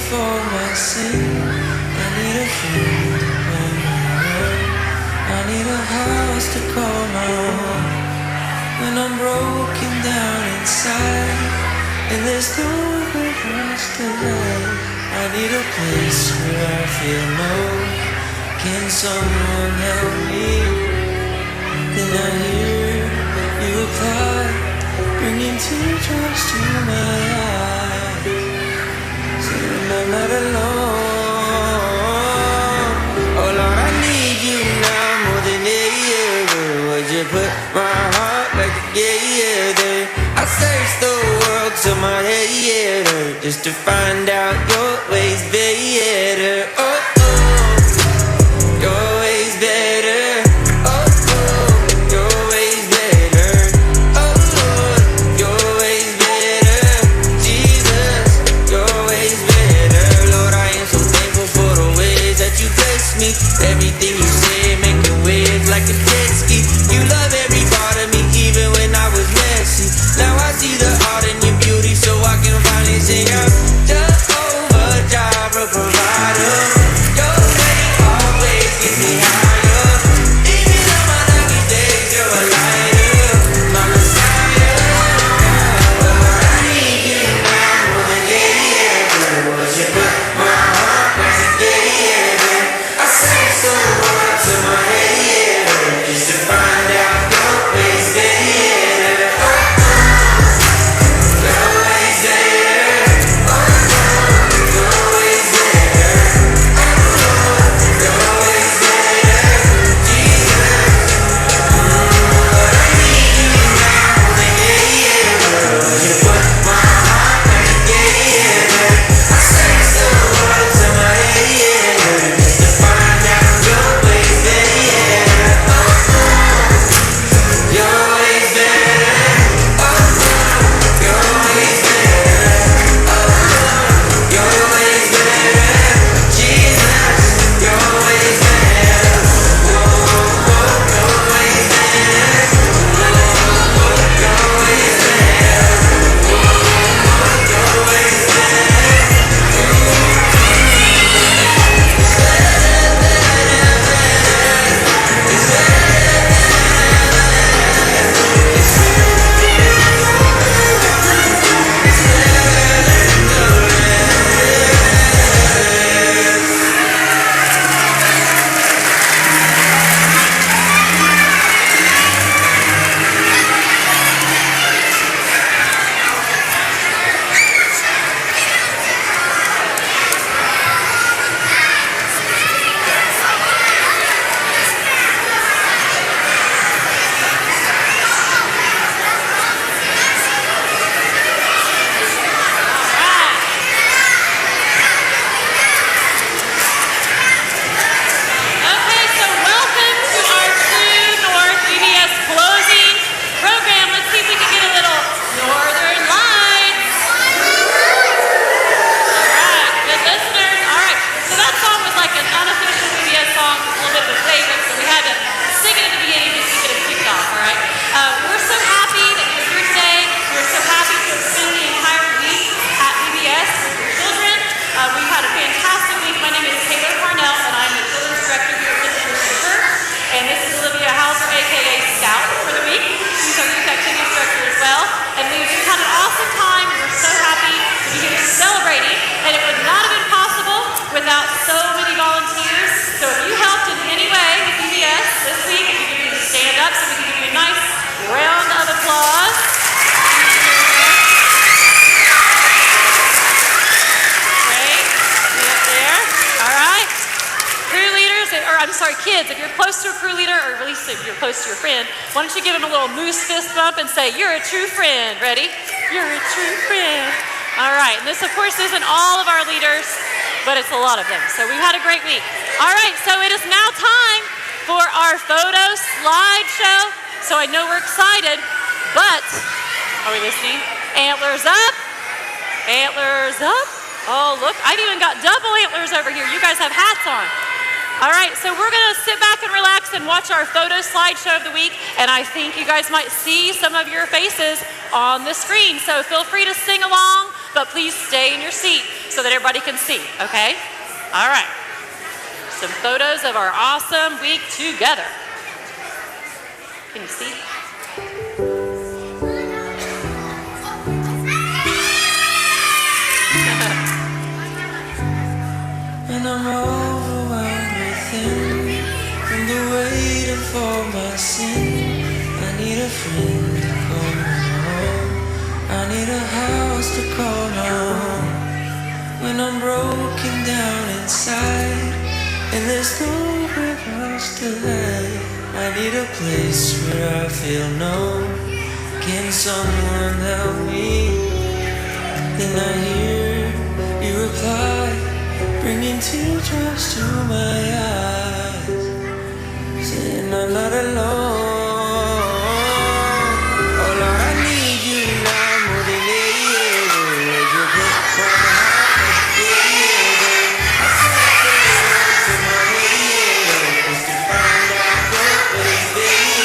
for my sin. I need a friend when I'm alone. I need a house to call my own. When I'm broken down inside and there's nowhere else to hide, I need a place where I feel known. Can someone help me? Then I hear you reply, bringing teardrops to my eyes. Saying I'm not alone. Oh Lord, I need you now more than ever. Would you put my heart back together? I searched the world till my head hurt, just to find out your ways better. Oh, your ways better. Oh, your ways better. Oh, Lord, your ways better. Jesus, your ways better. Lord, I am so thankful for the ways that you bless me. Everything you say, making waves like a jet ski. You love every part of me, even when I was messy. Now I see the art in your beauty, so I can finally sing out. Jehovah Jireh, provider. Your way always gets me higher. Even on my darkest days, you're a lighter. My Messiah. Lord, I need you now more than ever. Would you put my heart back together? I sang so hard to my head, just to find out your ways better. Your ways better. Your ways better. Your ways better. Jesus, Lord, I need you now more than ever. Would you put my heart back together? I sang so hard to my head, just to find out your ways better. Your ways better. Your ways better. Your ways better. Jesus, your ways better. Your ways better. Your ways better. Your ways Okay, so welcome to our True North VBS closing program. Let's see if we can get a little Northern Lights. All right, good listeners. All right, so that song was like an unofficial VBS song, a little bit of a favorite, so we had to sing it at the beginning just to get it kicked off, all right? We're so happy that you're here today. We're so happy to have spent the entire week at VBS with your children. We've had a fantastic week. My name is Taylor Parnell, and I'm the children's director here at the Center. And this is Olivia Hauser, aka Scout, for the week. She's our youth activities director as well. And we've just had an awesome time. We're so happy to be here celebrating. And it would not have been possible without so many volunteers. So if you helped in any way with VBS this week, if you could just stand up so we can give you a nice round of applause. Great. See up there. All right. Crew leaders, or I'm sorry, kids, if you're close to a crew leader, or at least if you're close to your friend, why don't you give them a little moose fist bump and say, "You're a true friend." Ready? You're a true friend. All right. And this, of course, isn't all of our leaders, but it's a lot of them. So we've had a great week. All right. So it is now time for our photo slideshow. So I know we're excited, but are we listening? Antlers up. Antlers up. Oh, look, I've even got double antlers over here. You guys have hats on. All right, so we're going to sit back and relax and watch our photo slideshow of the week, and I think you guys might see some of your faces on the screen. So feel free to sing along, but please stay in your seat so that everybody can see, okay? All right. Some photos of our awesome week together. Can you see? And I'm overwhelmed within from the waiting for my sin. I need a friend to call home. I need a house to call home. When I'm broken down inside and there's nowhere else to hide, I need a place where I feel known. Can someone help me? Then I hear you reply, bringing teardrops to my eyes, saying I'm not alone. Oh Lord, I need you now more than ever. As you put my heart together, I set the world to my head just to find out what was there.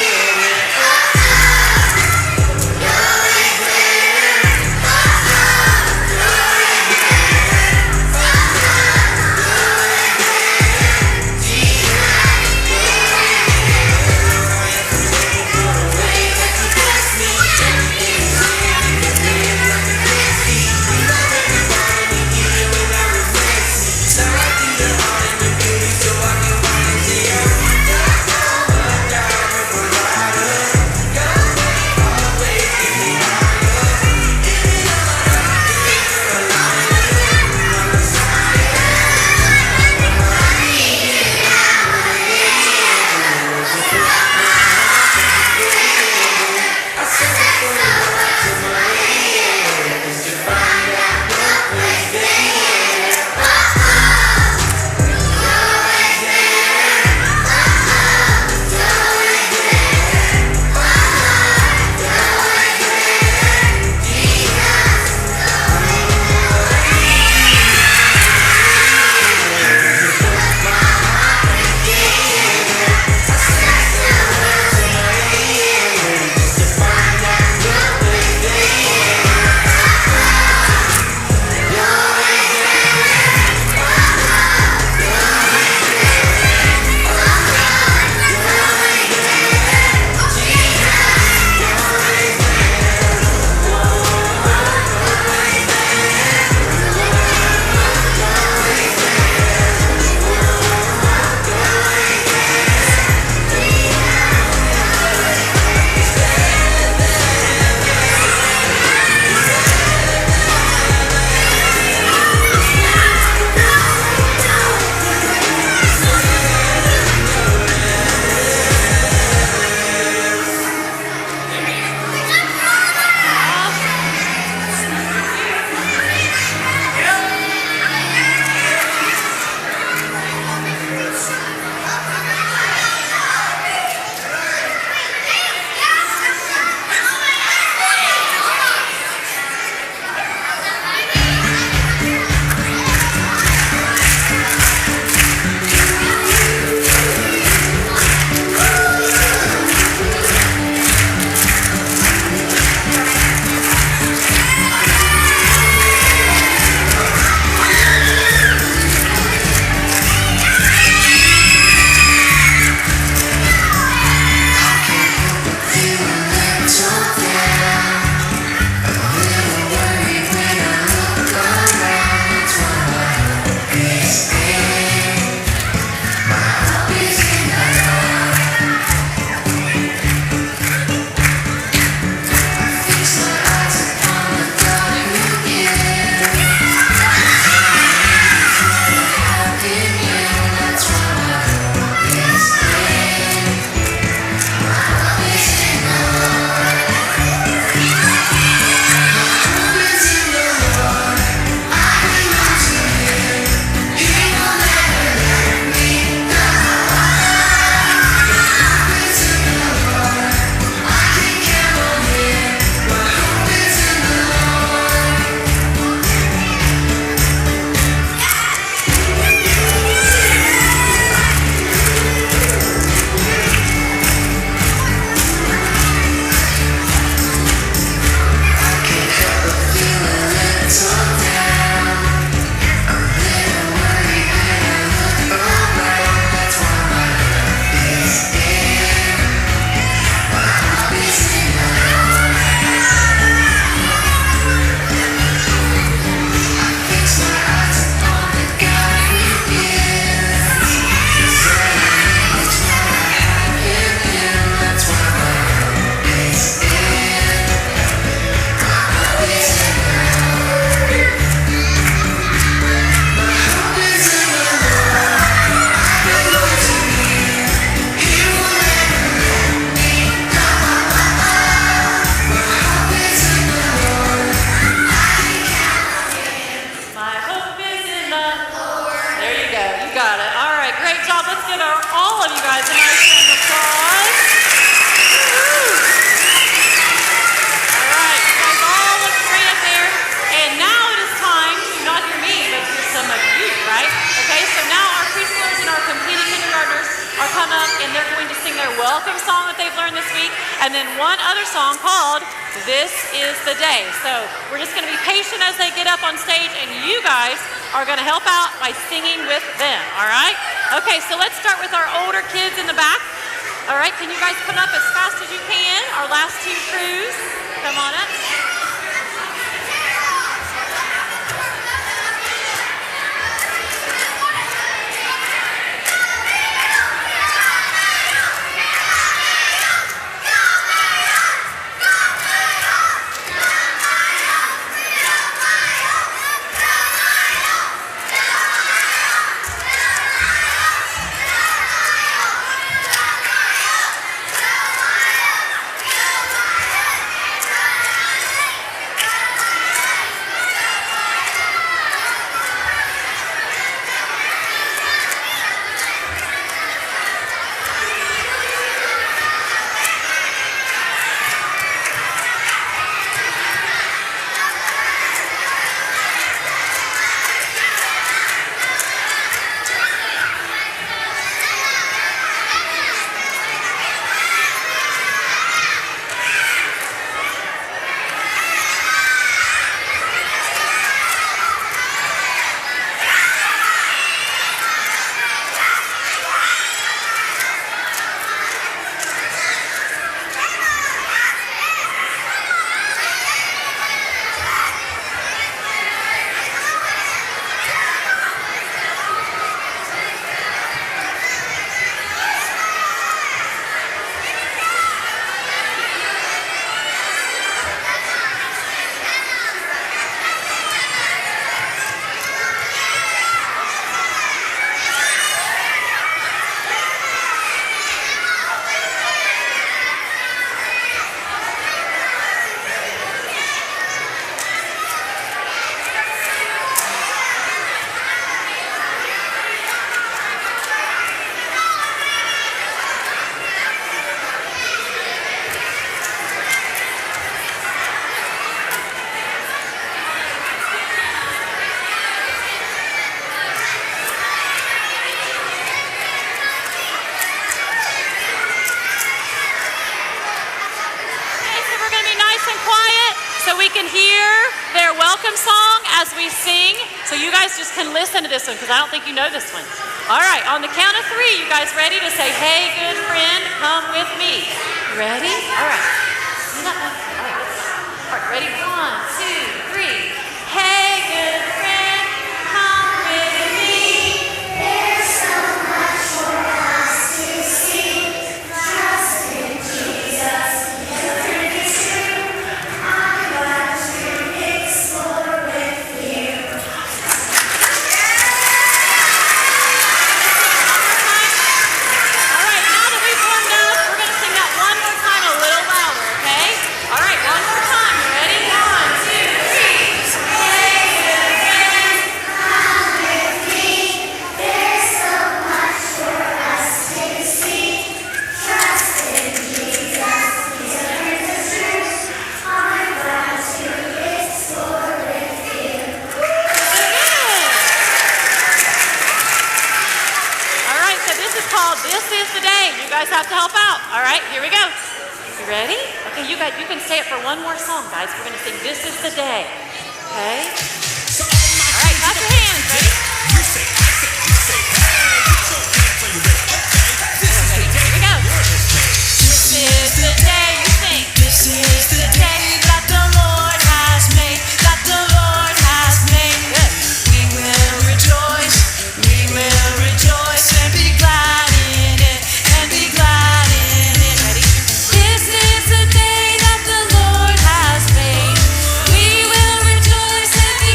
give all of you guys a nice round of applause. All right, you guys all look great up there. And now it is time to not hear me, but hear some of you, right? Okay, so now our preschoolers and our completing kindergartners are coming up and they're going to sing their welcome song that they've learned this week, and then one other song called This Is the Day. So we're just going to be patient as they get up on stage, and you guys are going to help out by singing with them, all right? Okay, so let's start with our older kids in the back. All right, can you guys come up as fast as you can? Our last two crews, come on up. Can hear their welcome song as we sing. So you guys just can listen to this one because I don't think you know this one. All right, on the count of three, you guys ready to say, hey, good friend, come with me? Ready? All right. All right, ready? 1, 2, 3. Hey, good friend, come with me. There's so much for us to see. Trust in Jesus. Have to help out. All right, here we go. You ready? Okay, you can say it for one more song, guys. We're going to sing This Is the Day. Okay? All right, clap your hands. Ready? You say, I say, you say, hey, get your hands on your ready. Okay, this is the day. Here we go. This is the day. You sing. This is the day that the Lord has made. That the Lord has made. Good. We will rejoice. We will rejoice and be glad in it. Be glad in it. Ready? This is the day that the Lord has made. We will rejoice and be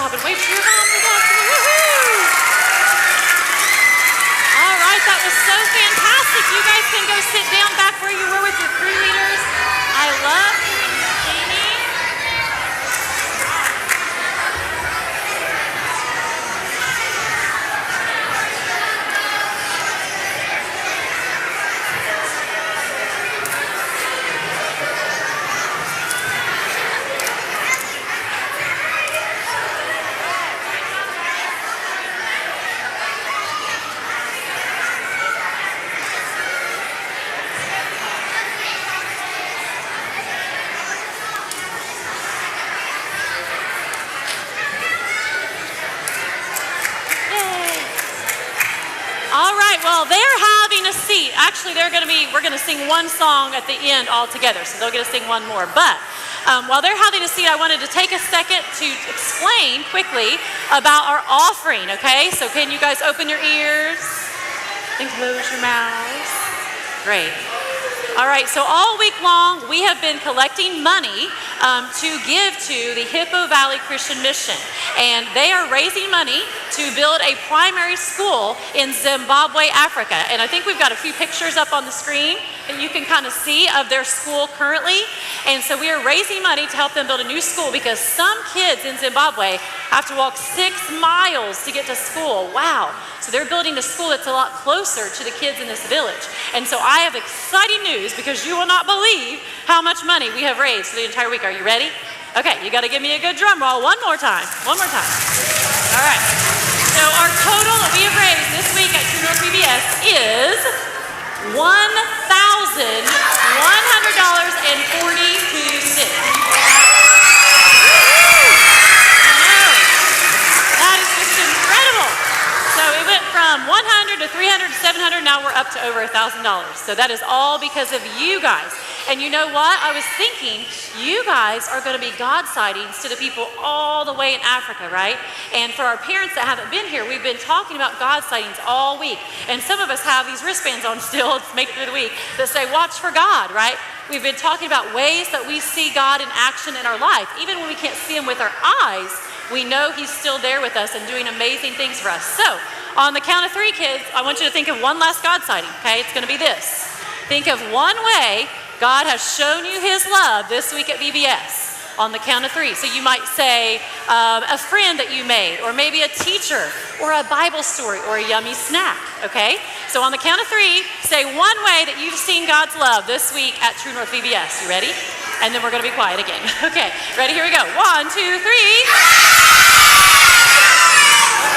job. And wave to your mom for that. Woohoo! All right, that was so fantastic. You guys can go sit down back where you were with your crew leaders. I love Amy. All right, well, they're having a seat. Actually, we're going to sing one song at the end all together, so they'll get to sing one more. But while they're having a seat, I wanted to take a second to explain quickly about our offering, okay? So can you guys open your ears and close your mouths? Great. All right, so all week long, we have been collecting money to give to the Hippo Valley Christian Mission. And they are raising money to build a primary school in Zimbabwe, Africa. And I think we've got a few pictures up on the screen that you can kind of see of their school currently. And so we are raising money to help them build a new school because some kids in Zimbabwe have to walk 6 miles to get to school. Wow. So they're building a school that's a lot closer to the kids in this village. And so I have exciting news because you will not believe how much money we have raised for the entire week. Are you ready? Okay, you got to give me a good drum roll one more time. One more time. All right. So our total that we have raised this week at True North VBS is $1,100.42. That is just incredible. So it went from 100 to 300 to 700. Now we're up to over $1,000. So that is all because of you guys. And you know what? I was thinking, you guys are going to be God sightings to the people all the way in Africa, right? And for our parents that haven't been here, we've been talking about God sightings all week. And some of us have these wristbands on still, it's make it through the week, that say, watch for God, right? We've been talking about ways that we see God in action in our life. Even when we can't see him with our eyes, we know he's still there with us and doing amazing things for us. So, on the count of 3, kids, I want you to think of one last God sighting, okay? It's going to be this. Think of one way God has shown you his love this week at VBS on the count of 3. So you might say a friend that you made, or maybe a teacher, or a Bible story, or a yummy snack, okay? So on the count of 3, say one way that you've seen God's love this week at True North VBS. You ready? And then we're going to be quiet again. Okay, ready? Here we go. 1, 2, 3.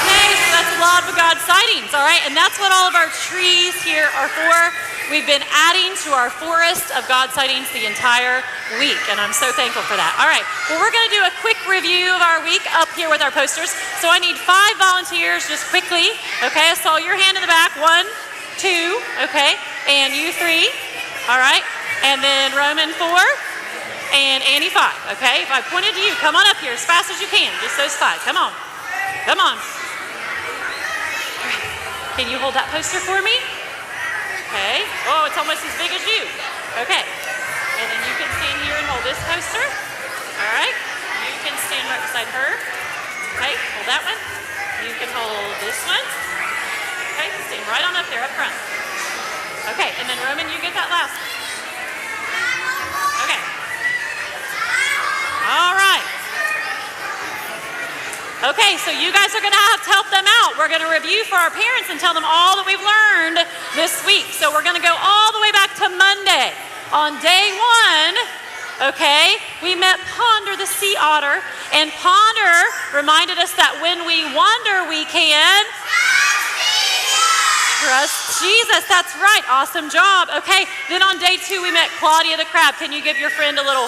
Okay, so that's a lot of God sightings, all right? And that's what all of our trees here are for. We've been adding to our forest of God sightings the entire week, and I'm so thankful for that. All right, well, we're going to do a quick review of our week up here with our posters. So I need 5 volunteers just quickly. Okay, I saw your hand in the back. 1, 2, okay, and you 3. All right, and then Roman 4, and Annie 5. Okay, if I pointed to you, come on up here as fast as you can. Just those 5. Come on. Come on. All right. Can you hold that poster for me? Okay. Oh, it's almost as big as you. Okay. And then you can stand here and hold this poster. All right. You can stand right beside her. Okay. Hold that one. You can hold this one. Okay. Stand right on up there up front. Okay. And then Roman, you get that last one. Okay. All right. Okay, so you guys are going to have to help them out. We're going to review for our parents and tell them all that we've learned this week. So we're going to go all the way back to Monday. On day 1, okay, we met Ponder the sea otter. And Ponder reminded us that when we wander, we can trust Jesus. That's right. Awesome job. Okay, then on day 2, we met Claudia the crab. Can you give your friend a little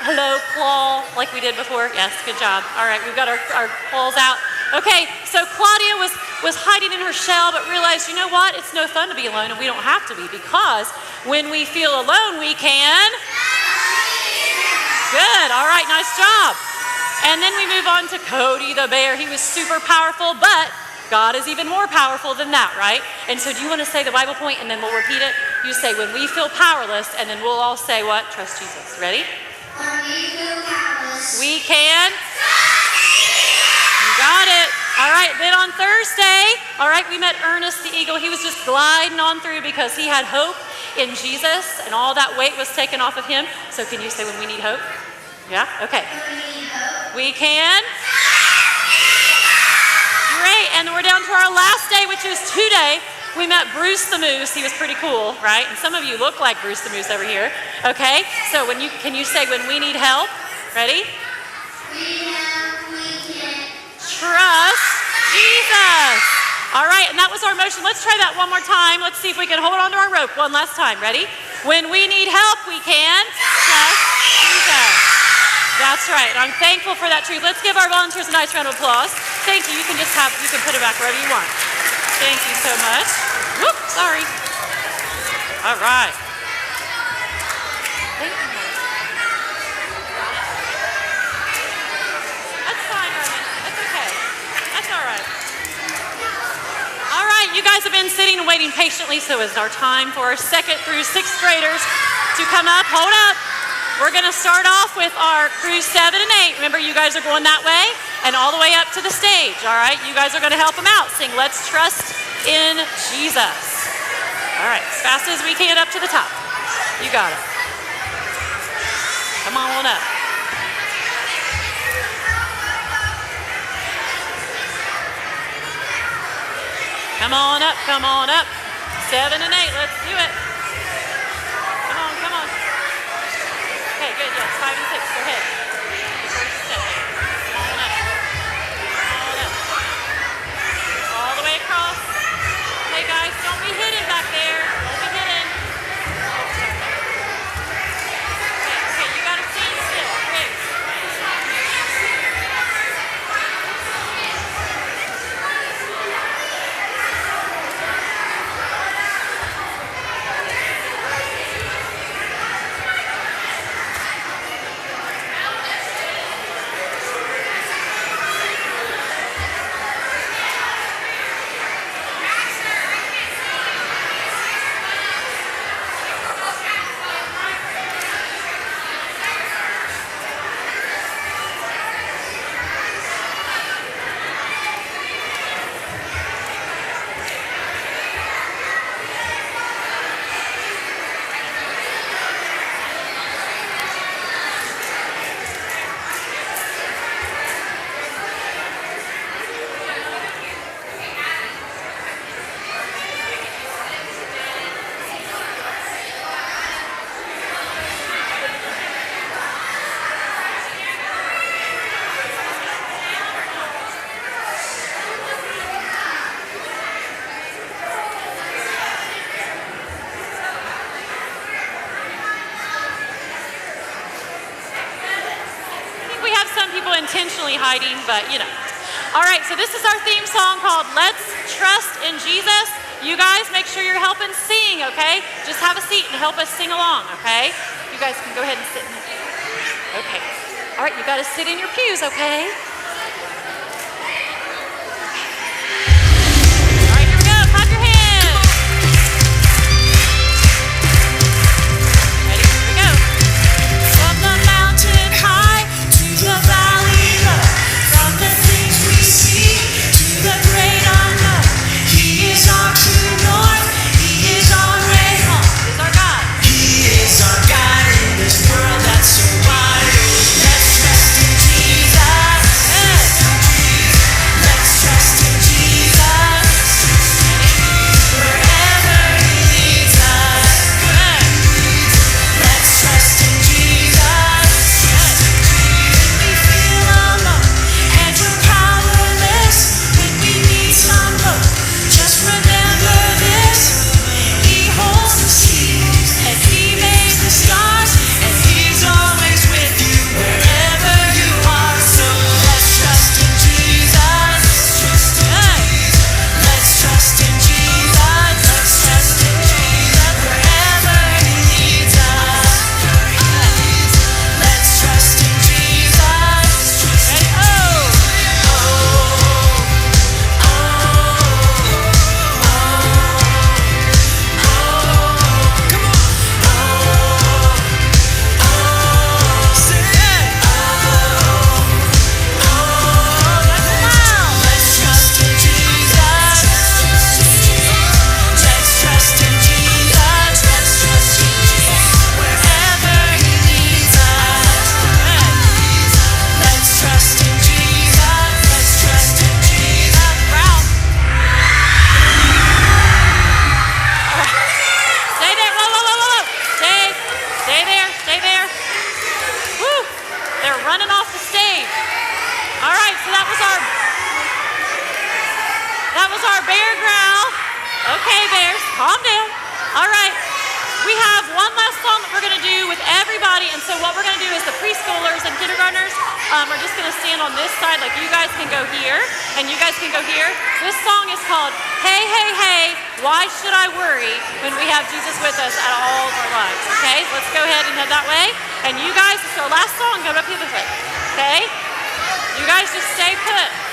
hello claw like we did before? Yes, good job. All right, we've got our claws out. Okay, so Claudia was hiding in her shell but realized, you know what? It's no fun to be alone, and we don't have to be, because when we feel alone, we can. Good. All right, nice job. And then we move on to Cody the bear. He was super powerful, but God is even more powerful than that, right? And so do you want to say the Bible point and then we'll repeat it? You say, when we feel powerless, and then we'll all say what? Trust Jesus. Ready? When we feel powerless, we can trust Jesus. All right, we met Ernest the eagle. He was just gliding on through because he had hope in Jesus and all that weight was taken off of him. So can you say when we need hope? Yeah? Okay. We can. Great, and we're down to our last day, which is today. We met Bruce the Moose. He was pretty cool, right? And some of you look like Bruce the Moose over here. Okay, so can you say when we need help? Ready? We can Trust Jesus. All right, and that was our motion. Let's try that one more time. Let's see if we can hold on to our rope one last time. Ready? When we need help, we can trust Jesus. That's right. And I'm thankful for that truth. Let's give our volunteers a nice round of applause. Thank you. You can put it back wherever you want. Thank you so much. Whoop, sorry. All right. Thank you. That's fine, Roman. That's okay. That's all right. All right, you guys have been sitting and waiting patiently, so it's our time for our 2nd through 6th graders to come up. Hold up. We're going to start off with our crew 7 and 8. Remember, you guys are going that way and all the way up to the stage, all right? You guys are going to help them out. Sing, Let's Trust in Jesus. All right, as fast as we can up to the top. You got it. Come on up. Come on up, come on up. 7 and 8, let's do it. Come on. Okay, good, yes, 5 and 6, go ahead. The first step. Come on up. All the way across. Hey guys, don't be hidden back there. Don't be hidden. Okay, you gotta stand still. Great. Intentionally hiding, but you know. All right, so this is our theme song called Let's Trust in Jesus. You guys make sure you're helping sing, okay? Just have a seat and help us sing along, okay? You guys can go ahead and sit. Okay. All right, you got to sit in your pews, okay? All right, here we go. Clap your hands. Ready? Here we go. From the mountain high to the valley low, from the things we see to the great unknown, He is our true north, He is our way home. He's our God. He is our God in this world that's so wide. Let's trust in Jesus. Calm down. All right. We have one last song that we're going to do with everybody. And so what we're going to do is the preschoolers and kindergartners are just going to stand on this side. Like you guys can go here and you guys can go here. This song is called Hey, Hey, Hey, Why Should I Worry When We Have Jesus With Us at All of Our Lives? Okay, let's go ahead and head that way. And you guys, this is our last song, go up the other way. Okay? You guys just stay put.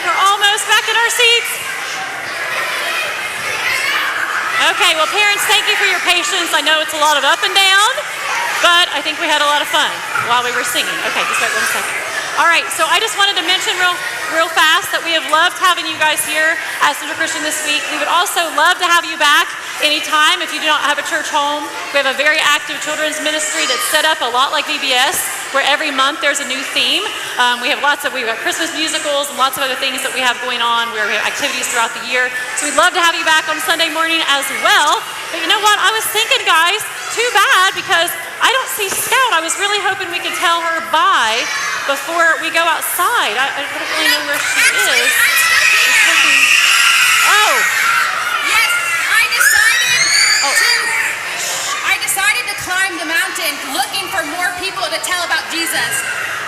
think we're almost back in our seats. Okay, well, parents, thank you for your patience. I know it's a lot of up and down, but I think we had a lot of fun while we were singing. Okay, just wait 1 second. All right, so I just wanted to mention real fast that we have loved having you guys here at Central Christian this week. We would also love to have you back anytime if you do not have a church home. We have a very active children's ministry that's set up a lot like VBS, where every month there's a new theme. We've got Christmas musicals and lots of other things that we have going on where we have activities throughout the year. So we'd love to have you back on Sunday morning as well. But you know what? I was thinking, guys, too bad because I don't see Scout. I was really hoping we could tell her bye before we go outside. I don't really know where she is. Oh. Yes, I decided to climb the mountain looking for more people to tell about Jesus.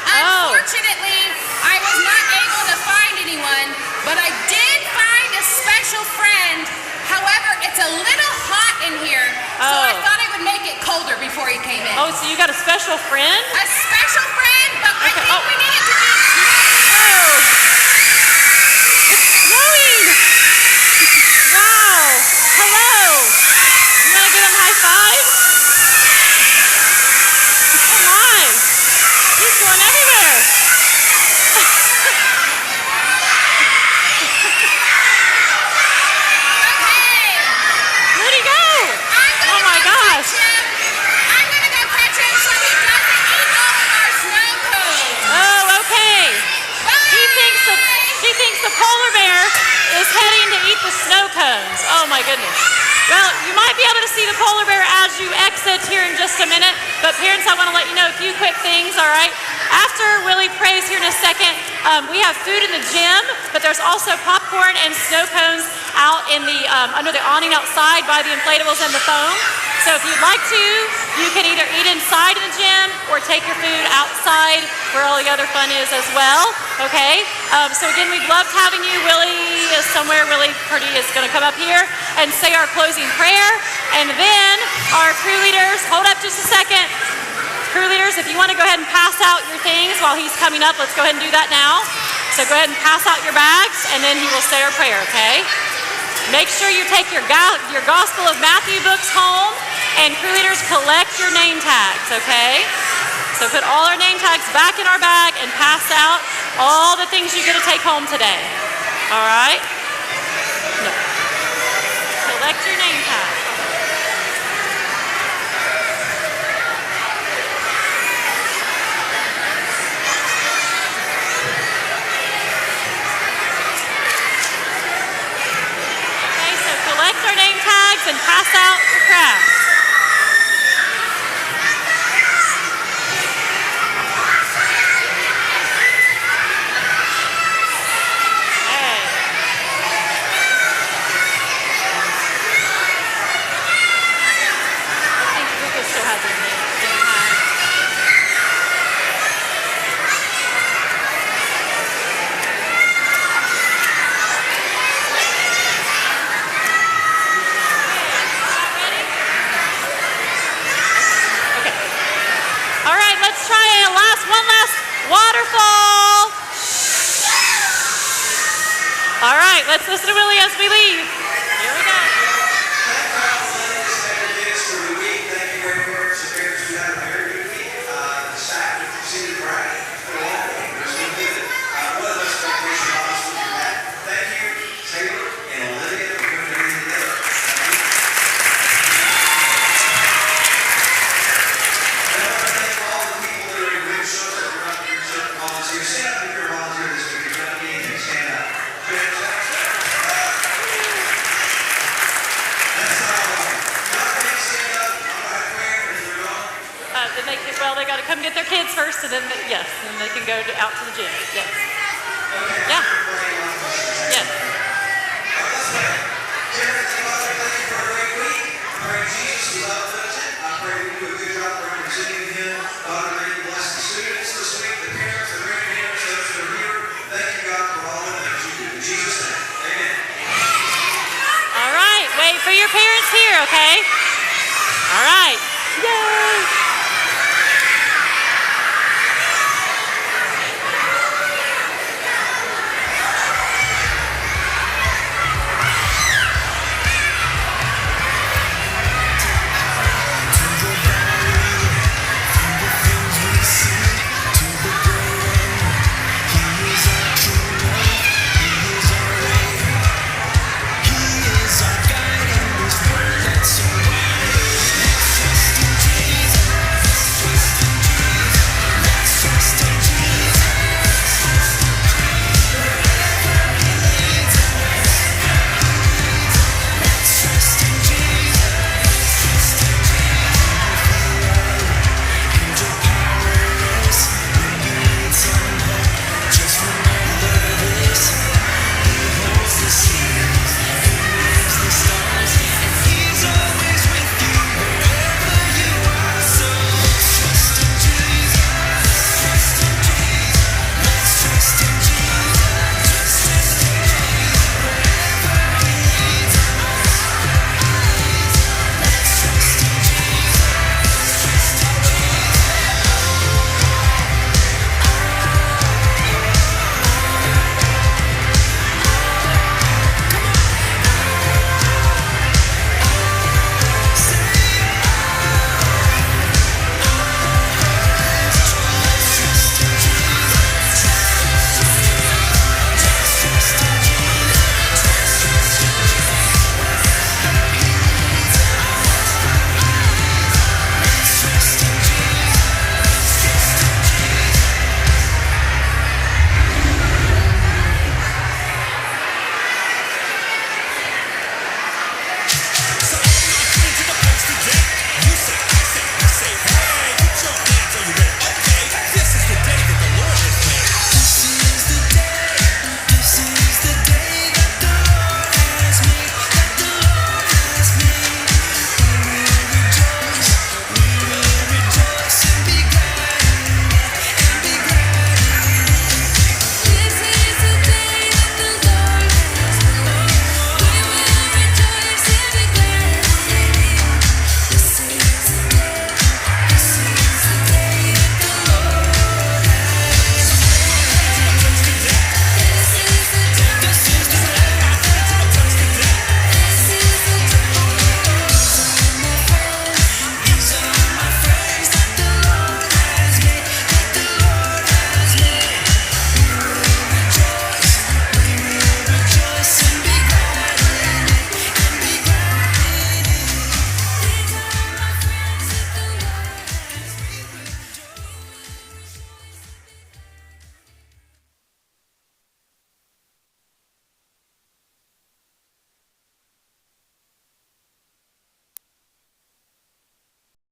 Unfortunately, I was not able to find anyone, but I did find a special friend. However, it's a little hot in here, so I thought I would make it colder before he came in. Oh, so you got a special friend? A special friend, but I think we need it to be Whoa! It's snowing! Wow! Hello! You want to give him high five? Oh my! He's going everywhere! Where'd he go? Oh my gosh! I'm gonna go catch him so he doesn't eat all of our snow cones. Oh, okay. She thinks the polar bear is heading to eat the snow cones. Oh my goodness. Well, you might be able to see the polar bear as you exit here in just a minute, but parents, I want to let you know a few quick things, all right? After Willie prays here in a second, we have food in the gym, but there's also popcorn and snow cones out in the under the awning outside by the inflatables and the foam. So if you'd like to, you can either eat inside in the gym or take your food outside where all the other fun is as well, okay? So again, we've loved having you. Willie is somewhere really pretty, is gonna come up here and say our closing prayer. And then our crew leaders, hold up just a second. Crew leaders, if you wanna go ahead and pass out your things while he's coming up, let's go ahead and do that now. So go ahead and pass out your bags and then he will say our prayer, okay? Make sure you take your Gospel of Matthew books home, and crew leaders, collect your name tags, okay? So put all our name tags back in our bag and pass out all the things you're gonna take home today, all right? No. Collect your name tag. Collect our name tags and pass out your crafts. Okay. I think Lucas still has his name tag. Let's try one last waterfall. All right, let's listen to Willie as we leave. Here we go. They got to come get their kids first, and then they can go out to the gym. Yes. Yeah. Yes. All right. Wait for your parents here, okay?